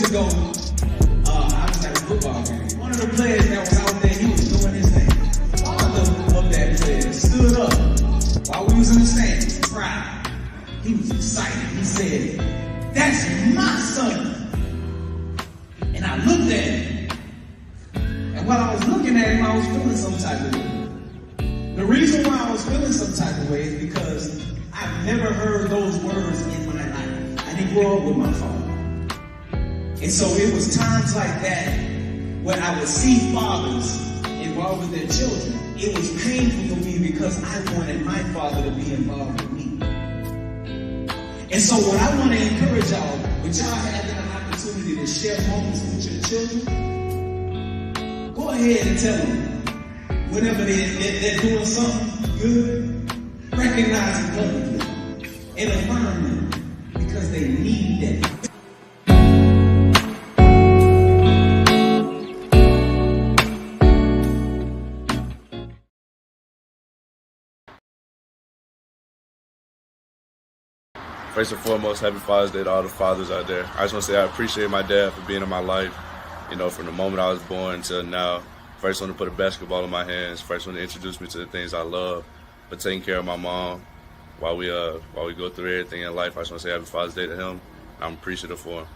Ago, I was at a football game. One of the players that was out there, he was doing his thing. Father of that player stood up while we was in the stands, proud. He was excited. He said, "That's my son." And I looked at him. And while I was looking at him, I was feeling some type of way. The reason why I was feeling some type of way is because I've never heard those words in my life. I didn't grow up with my father. And so it was times like that when I would see fathers involved with their children. It was painful for me because I wanted my father to be involved with me. And so what I want to encourage y'all, with y'all having an opportunity to share moments with your children, go ahead and tell them whenever they're doing something good, recognize it publicly and affirm them because they need that. First and foremost, happy Father's Day to all the fathers out there. I just want to say I appreciate my dad for being in my life, from the moment I was born until now. First one to put a basketball in my hands, first one to introduce me to the things I love, but taking care of my mom while we go through everything in life. I just want to say happy Father's Day to him. I'm appreciative for him.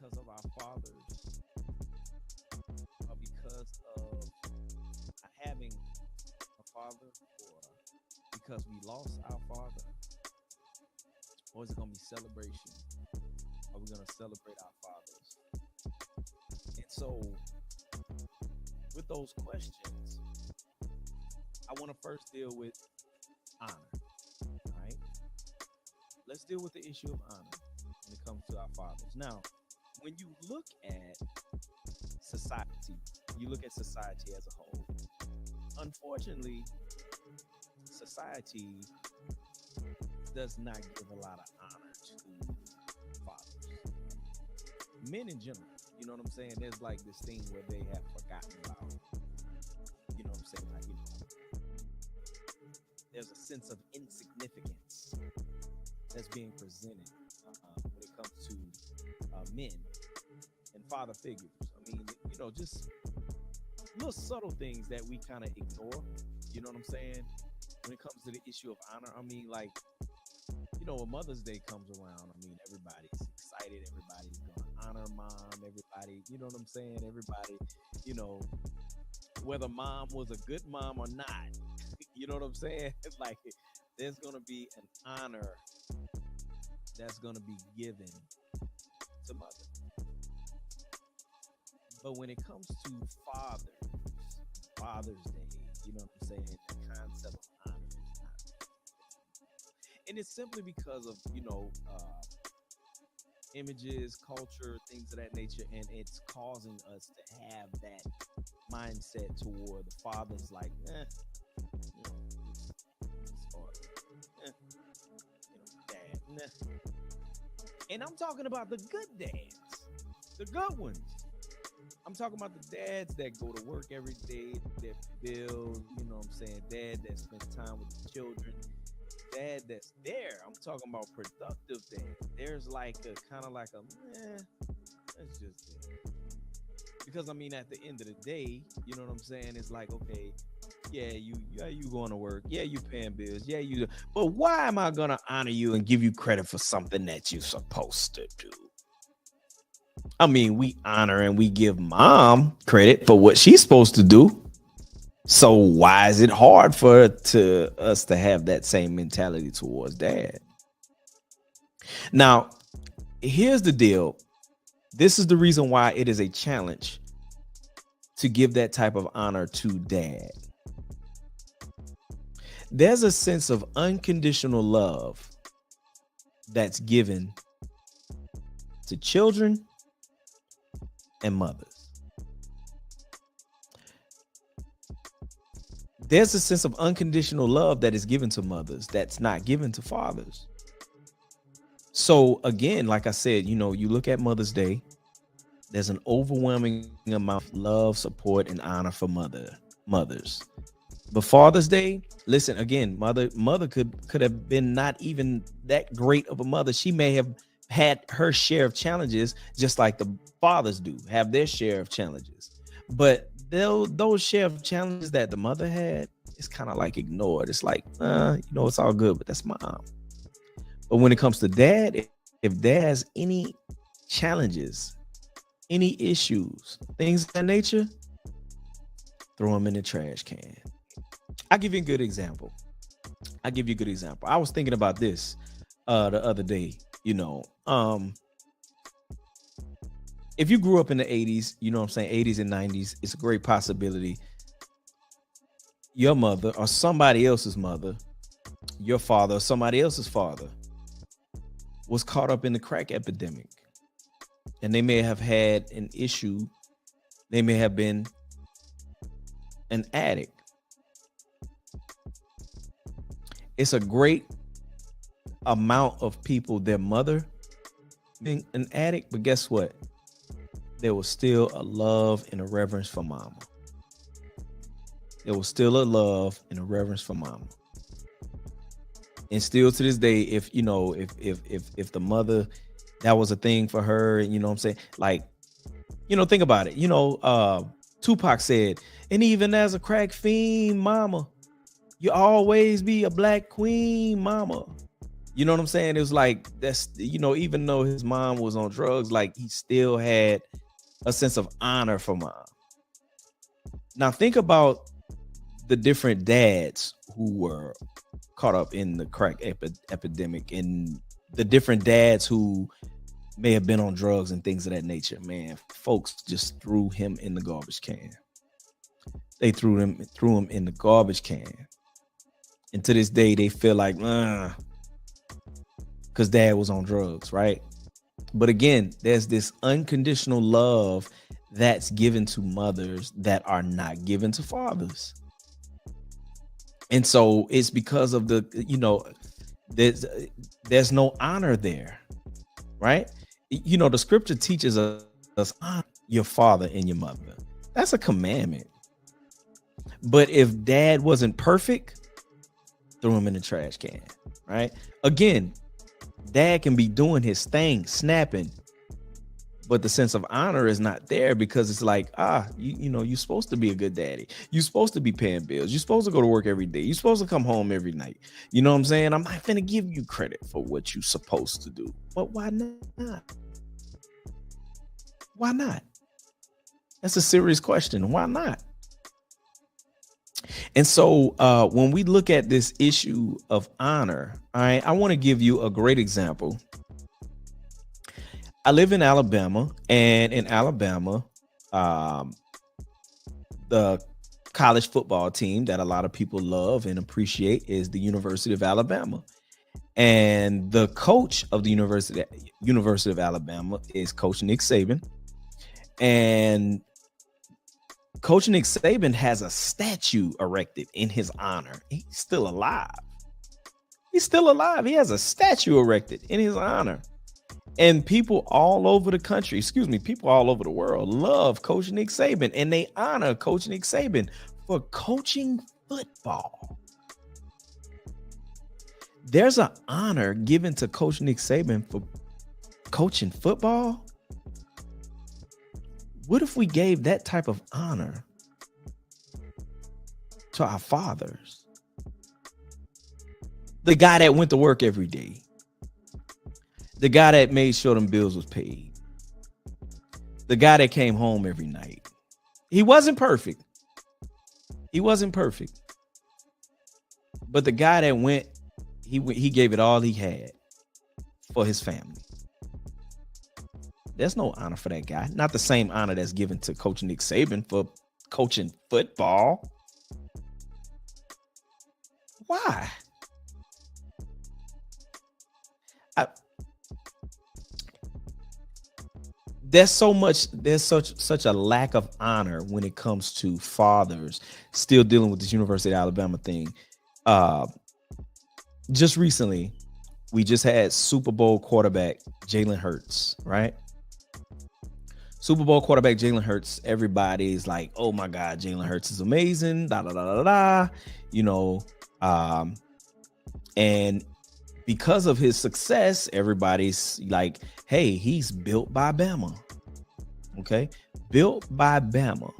because of our fathers, or because of having a father, or because we lost our father, or is it going to be celebration? Are we going to celebrate our fathers? And so, with those questions, I want to first deal with honor. All right, let's deal with the issue of honor when it comes to our fathers. Now, when you look at society, you look at society as a whole. Unfortunately, society does not give a lot of honor to fathers. Men in general, you know what I'm saying? There's like this thing where they have forgotten about, you know what I'm saying? Like, you know, there's a sense of insignificance that's being presented when it comes to men and father figures. I mean, you know, just little subtle things that we kind of ignore, you know what I'm saying? When it comes to the issue of honor, I mean, like, you know, when Mother's Day comes around, I mean, everybody's excited, everybody's going to honor mom, everybody, you know what I'm saying? Everybody, you know, whether mom was a good mom or not, you know what I'm saying? It's like, there's going to be an honor that's going to be given to mother. But when it comes to Father's Day, you know what I'm saying? The concept of honor is not. And it's simply because of, you know, images, culture, things of that nature. And it's causing us to have that mindset toward the fathers like, you know, dad. And I'm talking about the good dads, the good ones. I'm talking about the dads that go to work every day, that build, you know what I'm saying, dad that spends time with the children, dad that's there. I'm talking about productive dad. There's like a kind of like a, that's just there. Because I mean, at the end of the day, you know what I'm saying? It's like, okay, yeah, you going to work. Yeah, you paying bills. Yeah, you. But why am I going to honor you and give you credit for something that you're supposed to do? I mean, we honor and we give mom credit for what she's supposed to do. So why is it hard for us to have that same mentality towards dad? Now, here's the deal. This is the reason why it is a challenge to give that type of honor to dad. There's a sense of unconditional love that's given to children and mothers. There's a sense of unconditional love that is given to mothers that's not given to fathers. So again, like I said, you know, you look at Mother's Day, there's an overwhelming amount of love, support, and honor for mothers. But Father's Day, listen, again, mother could have been not even that great of a mother. She may have had her share of challenges, just like the fathers do have their share of challenges. But those share of challenges that the mother had, it's kind of like ignored. It's like, you know, it's all good, but that's mom. But when it comes to dad, if dad has any challenges, any issues, things of that nature, throw them in the trash can. I'll give you a good example. I was thinking about this the other day. You know, if you grew up in the 80s, you know what I'm saying, 80s and 90s, it's a great possibility your mother or somebody else's mother, your father or somebody else's father was caught up in the crack epidemic. And they may have had an issue. They may have been an addict. It's a great amount of people, their mother being an addict, but guess what? There was still a love and a reverence for mama. There was still a love and a reverence for mama. And still to this day, if you know, if the mother, that was a thing for her, and you know what I'm saying, like, you know, think about it. You know, Tupac said, and even as a crack fiend, mama, you always be a black queen, mama. You know what I'm saying? It was like that's even though his mom was on drugs, like he still had a sense of honor for mom. Now think about the different dads who were caught up in the crack epidemic, and the different dads who may have been on drugs and things of that nature. Man, folks just threw him in the garbage can. They threw him in the garbage can. And to this day, they feel like, because dad was on drugs, right? But again, there's this unconditional love that's given to mothers that are not given to fathers. And so it's because of there's no honor there, right? The scripture teaches us honor your father and your mother. That's a commandment. But if dad wasn't perfect, throw him in the trash can, right? Again, dad can be doing his thing, snapping, but the sense of honor is not there, because it's like, you're supposed to be a good daddy. You're supposed to be paying bills. You're supposed to go to work every day. You're supposed to come home every night. You know what I'm saying? I'm not going to give you credit for what you're supposed to do. But why not? Why not? That's a serious question. Why not? And so when we look at this issue of honor, I want to give you a great example. I live in Alabama, and in Alabama, the college football team that a lot of people love and appreciate is the University of Alabama. And the coach of the University of Alabama is Coach Nick Saban. And Coach Nick Saban has a statue erected in his honor. He's still alive. He has a statue erected in his honor. And people all over the country, people all over the world love Coach Nick Saban, and they honor Coach Nick Saban for coaching football. There's an honor given to Coach Nick Saban for coaching football. What if we gave that type of honor to our fathers? The guy that went to work every day. The guy that made sure them bills was paid. The guy that came home every night. He wasn't perfect. But the guy that went, he gave it all he had for his family. There's no honor for that guy. Not the same honor that's given to Coach Nick Saban for coaching football. Why? There's such a lack of honor when it comes to fathers still dealing with this University of Alabama thing. Just recently, we just had Super Bowl quarterback Jalen Hurts, right? Super Bowl quarterback Jalen Hurts. Everybody's like, "Oh my God, Jalen Hurts is amazing!" And because of his success, everybody's like, "Hey, he's built by Bama." Okay, built by Bama.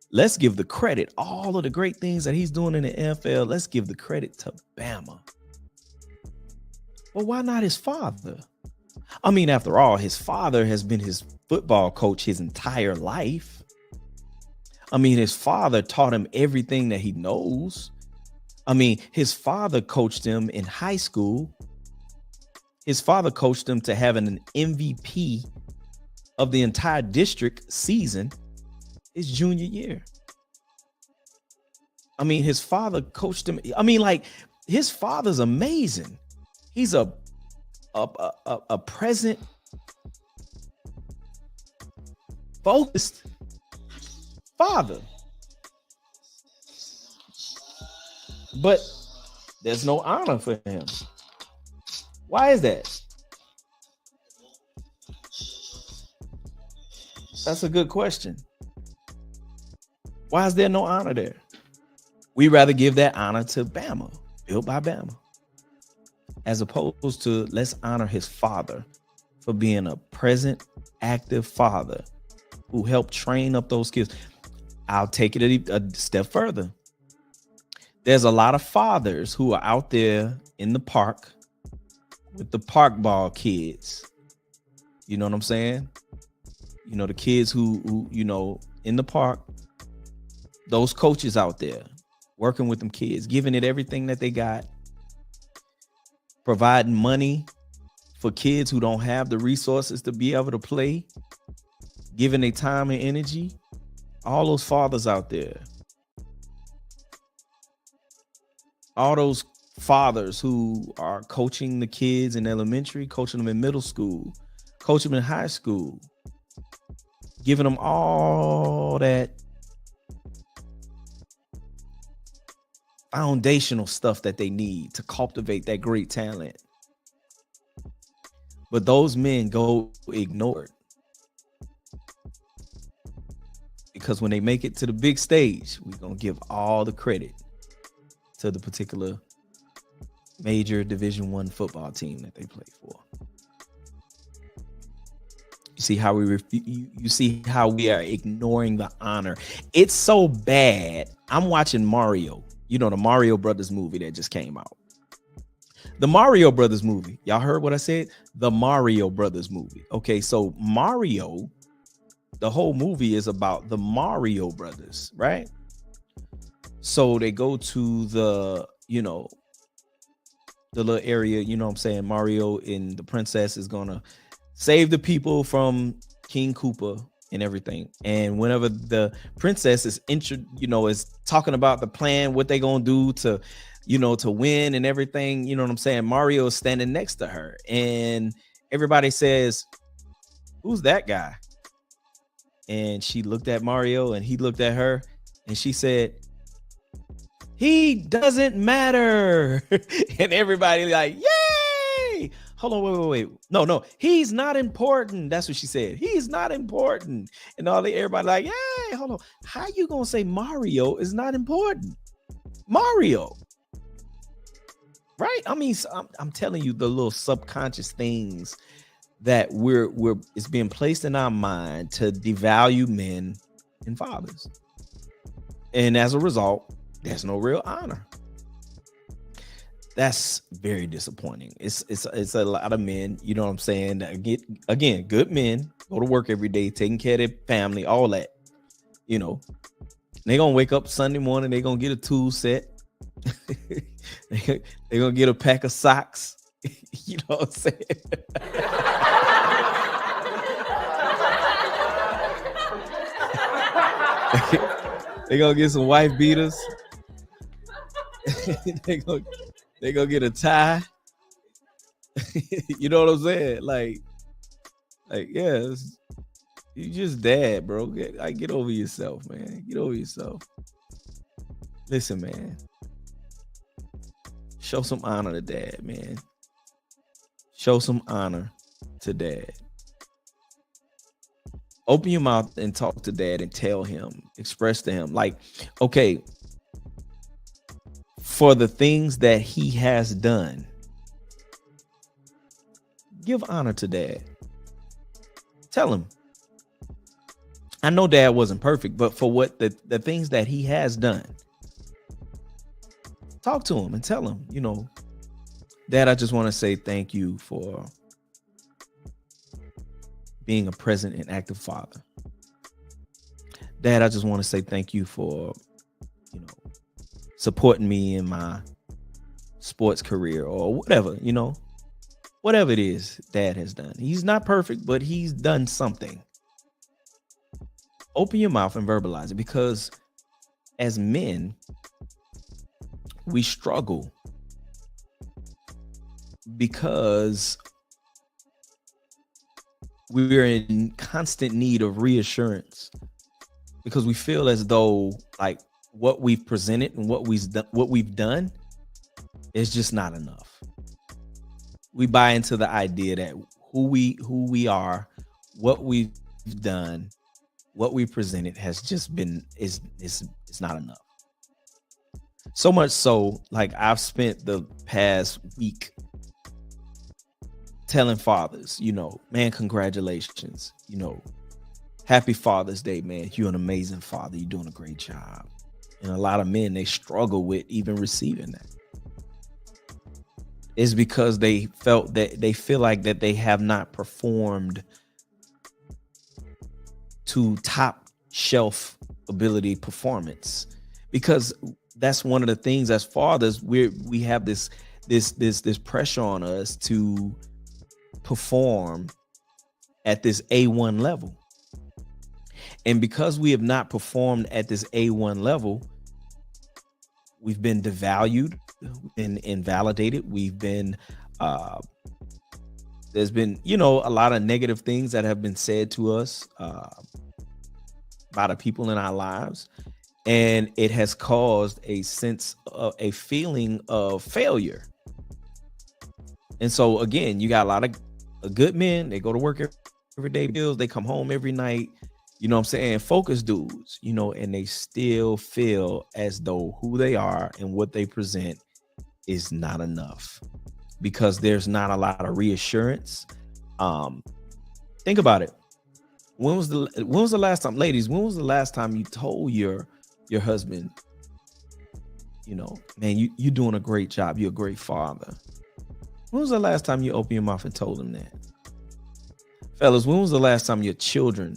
Let's give the credit, all of the great things that he's doing in the NFL. Let's give the credit to Bama. Well, why not his father? I mean, after all, his father has been his football coach his entire life. I mean, his father taught him everything that he knows. I mean, his father coached him in high school. His father coached him to having an MVP of the entire district season his junior year. I mean, his father coached him. I mean, like, his father's amazing. He's a present, focused father. But there's no honor for him. Why is that? That's a good question. Why is there no honor there? We rather give that honor to Bama, built by Bama, as opposed to let's honor his father for being a present, active father who helped train up those kids. I'll take it a step further. There's a lot of fathers who are out there in the park with the park ball kids. You know what I'm saying? You know, the kids who you know, in the park, those coaches out there working with them kids, giving it everything that they got, providing money for kids who don't have the resources to be able to play, giving their time and energy. All those fathers out there, all those fathers who are coaching the kids in elementary, coaching them in middle school, coaching them in high school, giving them all that foundational stuff that they need to cultivate that great talent. But those men go ignored, because when they make it to the big stage, we're going to give all the credit to the particular major Division I football team that they play for. You see how you see how we are ignoring the honor. It's so bad. I'm watching Mario, you know, the Mario Brothers movie that just came out. The Mario Brothers movie. Y'all heard what I said? The Mario Brothers movie. Okay, so Mario, the whole movie is about the Mario Brothers, right? So they go to the, you know, the little area, you know what I'm saying? Mario and the princess is gonna save the people from King Koopa and everything. And whenever the princess is is talking about the plan, what they gonna do to, you know, to win and everything, you know what I'm saying? Mario is standing next to her, and everybody says, "Who's that guy?" And she looked at Mario, and he looked at her, and she said, "He doesn't matter." And everybody like, "Yay!" Hold on, wait. No, he's not important. That's what she said. He's not important. And everybody like, "Yay!" Hold on. How you gonna say Mario is not important? Mario, right? I mean, I'm telling you, the little subconscious things that it's being placed in our mind to devalue men and fathers, and as a result, there's no real honor. That's very disappointing. It's a lot of men, you know what I'm saying, that again, good men, go to work every day, taking care of their family, all that, you know. They gonna wake up Sunday morning, they gonna get a tool set. They gonna get a pack of socks. You know what I'm saying? They gonna get some wife beaters. they gonna get a tie. You know what I'm saying? Like yeah, you just dad, bro. Get over yourself, man. Get over yourself. Listen, man. Show some honor to dad, man. Show some honor to dad. Open your mouth and talk to dad and tell him, express to him, like, okay, for the things that he has done, give honor to dad. Tell him. I know dad wasn't perfect, but for what the things that he has done, talk to him and tell him, you know, Dad, I just want to say thank you for being a present and active father. Dad, I just want to say thank you for, you know, supporting me in my sports career or whatever, you know, whatever it is dad has done. He's not perfect, but he's done something. Open your mouth and verbalize it, because as men, we struggle because we're in constant need of reassurance, because we feel as though like what we've presented and what we've done is just not enough. We buy into the idea that who we are, what we've done, what we presented has just been is not enough. So much so, like, I've spent the past week telling fathers, you know, man, congratulations, you know, happy Father's Day, man. You're an amazing father. You're doing a great job. And a lot of men, they struggle with even receiving that. It's because they feel like that they have not performed to top shelf ability performance, because that's one of the things as fathers we have this pressure on us to perform at this A1 level. And because we have not performed at this A1 level, we've been devalued and invalidated. We've been there's been, a lot of negative things that have been said to us by the people in our lives, and it has caused a feeling of failure. And so again, you got a lot of good men. They go to work every day, bills. They come home every night. You know what I'm saying? Focus dudes, and they still feel as though who they are and what they present is not enough, because there's not a lot of reassurance. Think about it. When was the last time, ladies, when was the last time you told your husband, man, you're doing a great job. You're a great father. When was the last time you opened your mouth and told him that? Fellas, when was the last time your children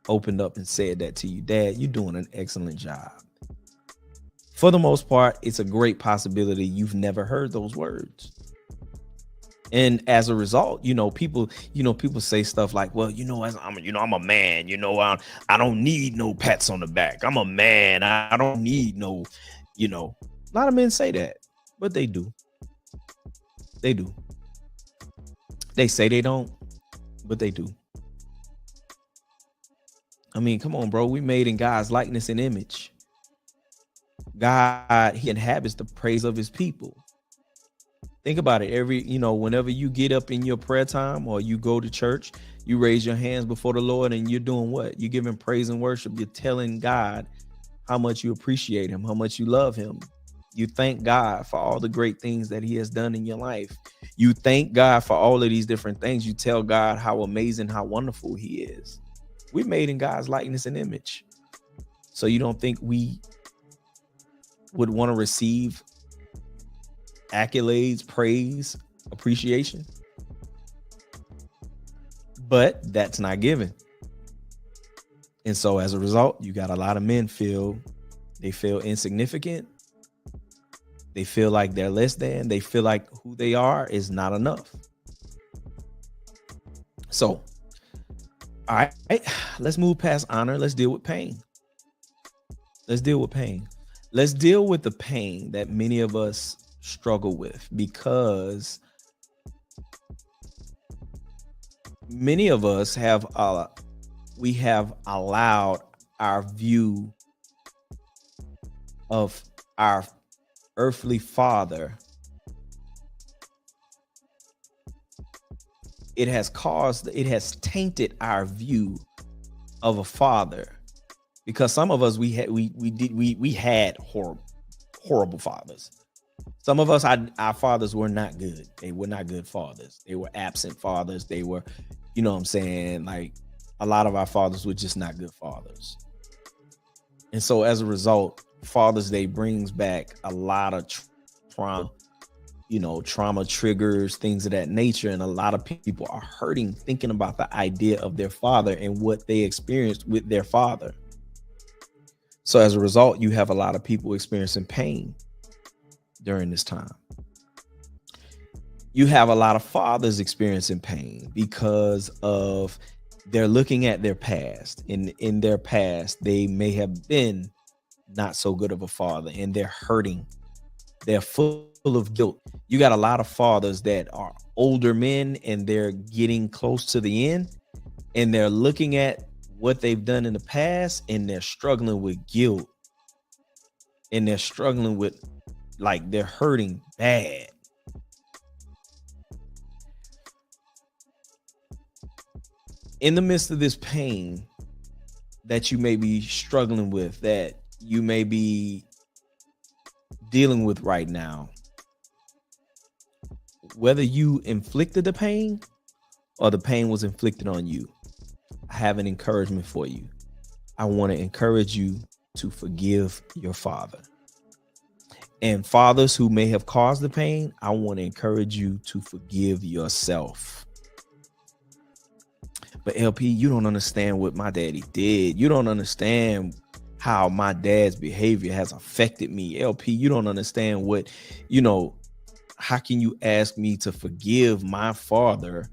opened up and said that to you? Dad, you're doing an excellent job. For the most part, it's a great possibility you've never heard those words. And as a result, people say stuff like, well, I'm a man, I don't need no pats on the back. I'm a man. I don't need no, a lot of men say that, but they do. They do. They say they don't, but they do. I mean, come on, bro. We made in God's likeness and image. God, he inhabits the praise of his people. Think about it. Whenever you get up in your prayer time or you go to church, you raise your hands before the Lord and you're doing what? You're giving praise and worship. You're telling God how much you appreciate him, how much you love him. You thank God for all the great things that he has done in your life. You thank God for all of these different things. You tell God how amazing, how wonderful he is. We're made in God's likeness and image. So you don't think we would want to receive accolades, praise, appreciation? But that's not given. And so as a result, you got a lot of men feel insignificant. They feel like they're less than. They feel like who they are is not enough. So, all right, let's move past honor. Let's deal with pain. Let's deal with pain. Let's deal with the pain that many of us struggle with, because many of us have allowed our view of our earthly father. It has tainted our view of a father, because some of us we had horrible fathers. Some of us, our fathers were not good. They were not good fathers. They were absent fathers. They were, like a lot of our fathers were just not good fathers. And so as a result, Father's Day brings back a lot of trauma, trauma triggers, things of that nature. And a lot of people are hurting thinking about the idea of their father and what they experienced with their father. So as a result, you have a lot of people experiencing pain during this time. You have a lot of fathers experiencing pain because of they're looking at their past. In their past, they may have been not so good of a father, and they're hurting. They're full of guilt. You got a lot of fathers that are older men and they're getting close to the end, and they're looking at what they've done in the past, and they're struggling with guilt, and they're struggling with, like, they're hurting bad. In the midst of this pain that you may be struggling with, that you may be dealing with right now, whether you inflicted the pain or the pain was inflicted on you, I have an encouragement for you. I want to encourage you to forgive your father. And fathers who may have caused the pain, I want to encourage you to forgive yourself. But LP, you don't understand what my daddy did. You don't understand how my dad's behavior has affected me. LP, you don't understand what, how can you ask me to forgive my father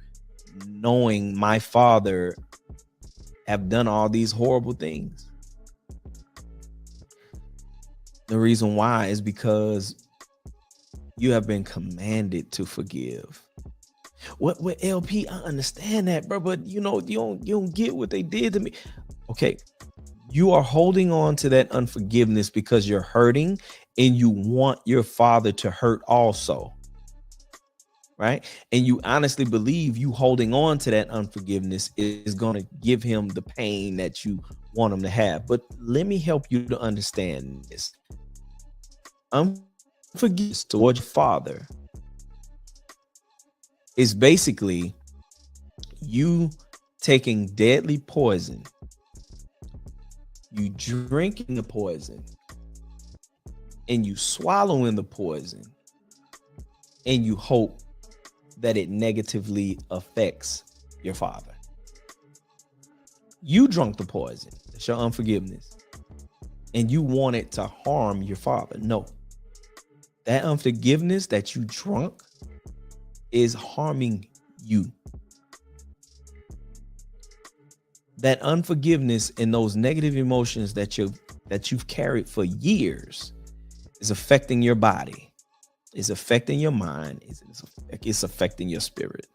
knowing my father have done all these horrible things? The reason why is because you have been commanded to forgive. What LP, I understand that, bro, but you don't get what they did to me. Okay, you are holding on to that unforgiveness because you're hurting and you want your father to hurt also, right? And you honestly believe you holding on to that unforgiveness is going to give him the pain that you want him to have. But let me help you to understand this. Unforgiveness towards your father is basically you taking deadly poison, you drinking the poison, and you swallowing the poison, and you hope that it negatively affects your father. You drunk the poison. That's your unforgiveness. And you want it to harm your father. No. That unforgiveness that you drunk is harming you. That unforgiveness and those negative emotions that you've carried for years is affecting your body. It's affecting your mind. It's affecting your spirit.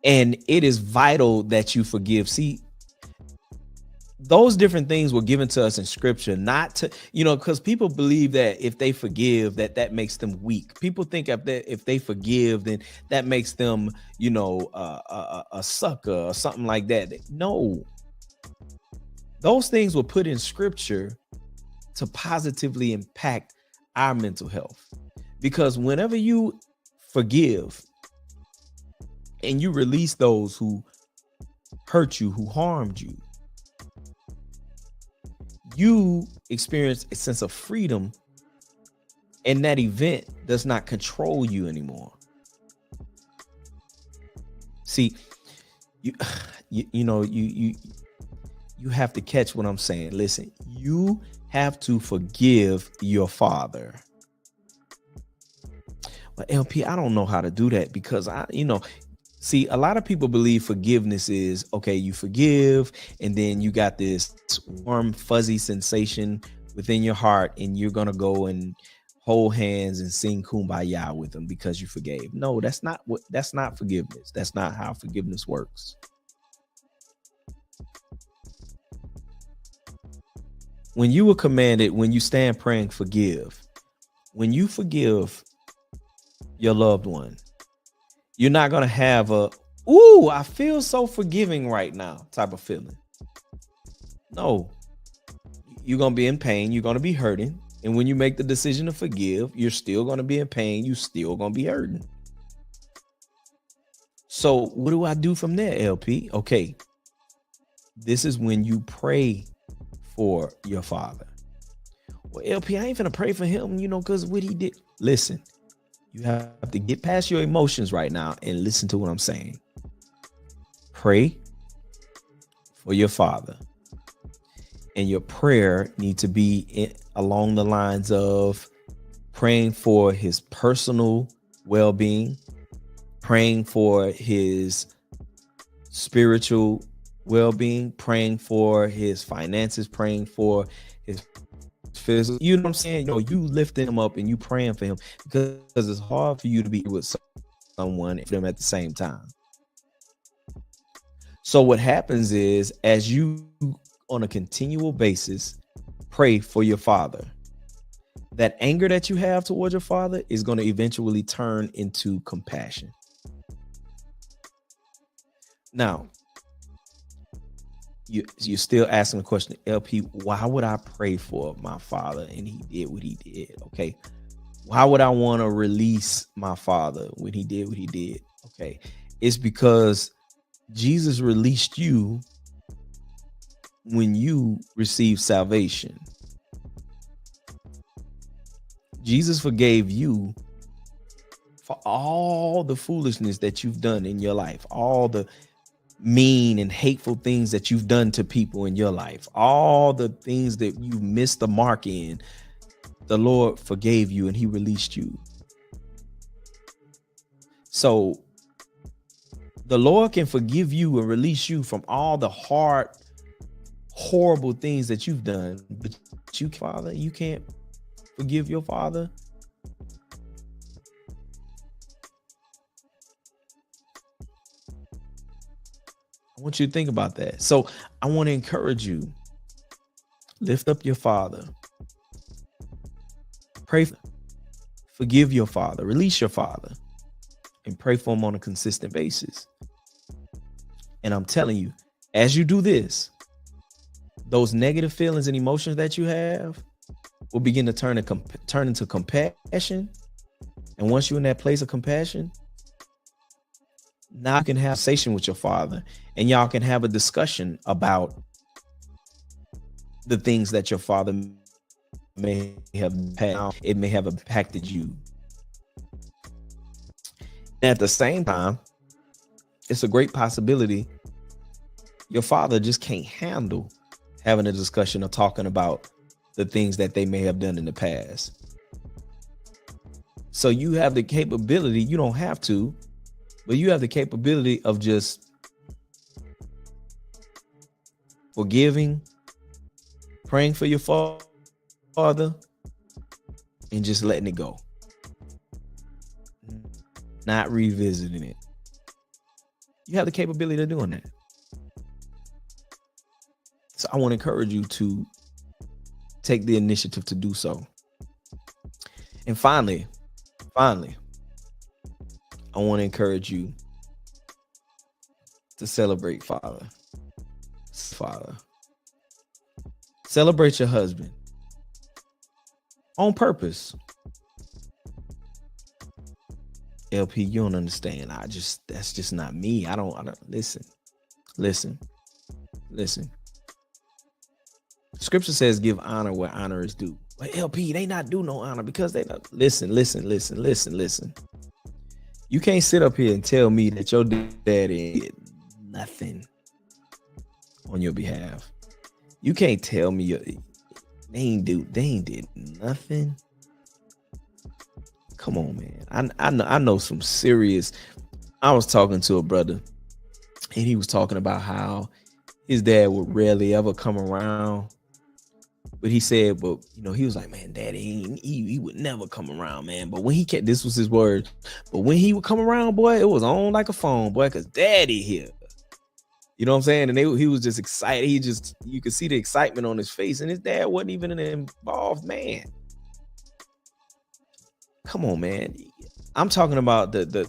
And it is vital that you forgive. See, those different things were given to us in scripture, not to, because people believe that if they forgive, that makes them weak. People think if they forgive, then that makes them, a sucker or something like that. No, those things were put in scripture to positively impact our mental health. Because whenever you forgive and you release those who hurt you, who harmed you, you experience a sense of freedom, and that event does not control you anymore. See, you have to catch what I'm saying. Listen, you have to forgive your father. But LP, I don't know how to do that because see, a lot of people believe forgiveness is, okay, you forgive, and then you got this warm, fuzzy sensation within your heart, and you're going to go and hold hands and sing Kumbaya with them because you forgave. No, that's not forgiveness. That's not how forgiveness works. When you were commanded, when you stand praying, forgive. When you forgive your loved one, you're not going to have I feel so forgiving right now type of feeling. No, you're going to be in pain. You're going to be hurting. And when you make the decision to forgive, you're still going to be in pain. You're still going to be hurting. So what do I do from there, LP? Okay, this is when you pray for your father. Well, LP, I ain't finna pray for him, because what he did. Listen. You have to get past your emotions right now and listen to what I'm saying. Pray for your father. And your prayer needs to be along the lines of praying for his personal well-being, praying for his spiritual well-being, praying for his finances, praying for his physical, you know what I'm saying? You lifting him up and you praying for him because it's hard for you to be with someone and them at the same time. So what happens is, as you on a continual basis pray for your father, that anger that you have towards your father is going to eventually turn into compassion. Now, you're still asking the question, LP, why would I pray for my father and he did what he did? Okay. Why would I want to release my father when he did what he did? Okay. It's because Jesus released you when you receive salvation. Jesus forgave you for all the foolishness that you've done in your life, all the mean and hateful things that you've done to people in your life, all the things that you missed the mark in. The Lord forgave you and he released you. So the Lord can forgive you and release you from all the hard, horrible things that you've done, but you, Father, you can't forgive your father. I want you to think about that. So I want to encourage you. Lift up your father. Pray, forgive your father, release your father, and pray for him on a consistent basis. And I'm telling you, as you do this, those negative feelings and emotions that you have will begin to turn into compassion. And once you're in that place of compassion, now you can have a conversation with your father and y'all can have a discussion about the things that your father may have had. It may have impacted you. And at the same time, it's a great possibility your father just can't handle having a discussion or talking about the things that they may have done in the past. So you have the capability, you don't have to, but you have the capability of just forgiving, praying for your father, and just letting it go. Not revisiting it. You have the capability of doing that. So I want to encourage you to take the initiative to do so. And finally, I want to encourage you to celebrate Father. Celebrate your husband on purpose. LP, you don't understand. That's just not me. I don't listen. Scripture says give honor where honor is due. But LP, they not do no honor because they not. Listen. You can't sit up here and tell me that your daddy did nothing on your behalf. You can't tell me they ain't did nothing. Come on, man. I know some serious. I was talking to a brother and he was talking about how his dad would rarely ever come around. But he said, but he was like, man, daddy, he would never come around, man. But when he kept, this was his word. But when he would come around, boy, it was on like a phone, boy, because daddy here. You know what I'm saying? And he was just excited. You could see the excitement on his face, and his dad wasn't even an involved man. Come on, man. I'm talking about the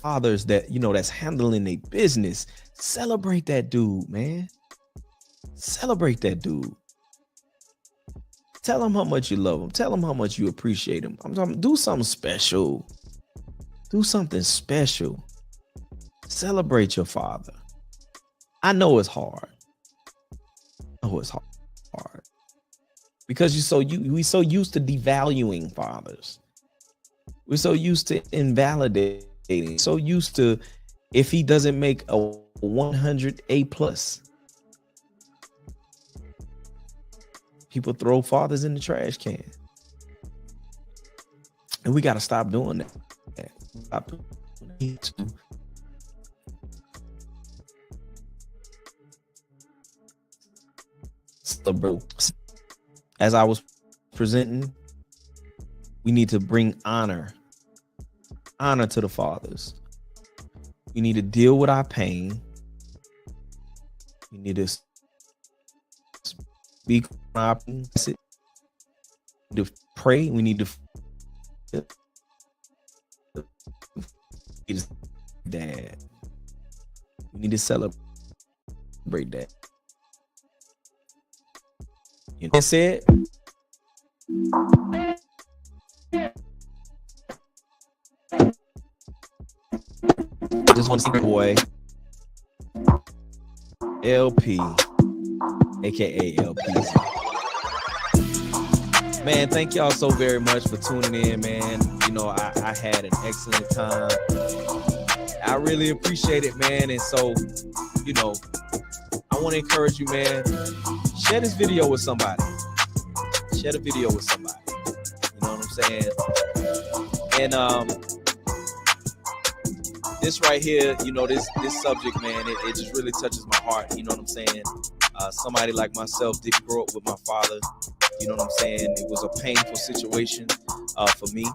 fathers that, that's handling their business. Celebrate that dude, man. Celebrate that dude. Tell him how much you love him. Tell him how much you appreciate him. I'm talking, do something special. Do something special. Celebrate your father. I know it's hard. Because we so used to devaluing fathers. We're so used to invalidating. So used to, if he doesn't make a 100 A+, people throw fathers in the trash can. And we got to stop doing that. Stop doing that. So, bro, as I was presenting, we need to bring honor to the fathers. We need to deal with our pain. We need to speak our message. We need to pray. We need to dad. We need to celebrate that. You know what I said? I just want to see the boy LP aka LPZ. Man, thank y'all so very much for tuning in, man. You know, I had an excellent time. I really appreciate it, man. And so, you know, I want to encourage you, man. Share this video with somebody. Share the video with somebody. You know what I'm saying? And this right here, you know, this subject, man, it just really touches my heart. You know what I'm saying? Somebody like myself didn't grow up with my father. You know what I'm saying? It was a painful situation for me.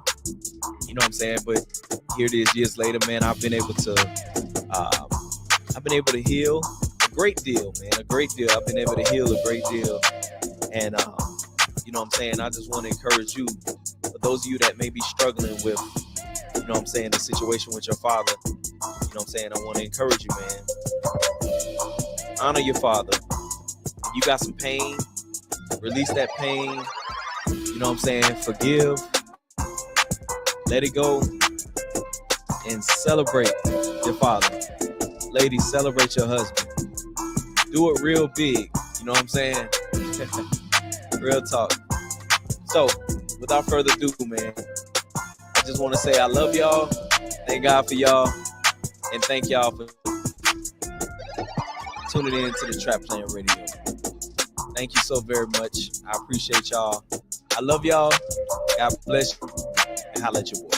You know what I'm saying? But here it is, years later, man. I've been able to heal a great deal, man. A great deal. I've been able to heal a great deal. And you know what I'm saying? I just want to encourage you, for those of you that may be struggling with, you know what I'm saying, the situation with your father. You know what I'm saying? I want to encourage you, man. Honor your father. If you got some pain, release that pain. You know what I'm saying? Forgive. Let it go. And celebrate your father. Ladies, celebrate your husband. Do it real big. You know what I'm saying? Real talk. So, without further ado, man, I just want to say I love y'all. Thank God for y'all. And thank y'all for tuning in to the Trap Plan Radio. Thank you so very much. I appreciate y'all. I love y'all. God bless you. And holla at your boy.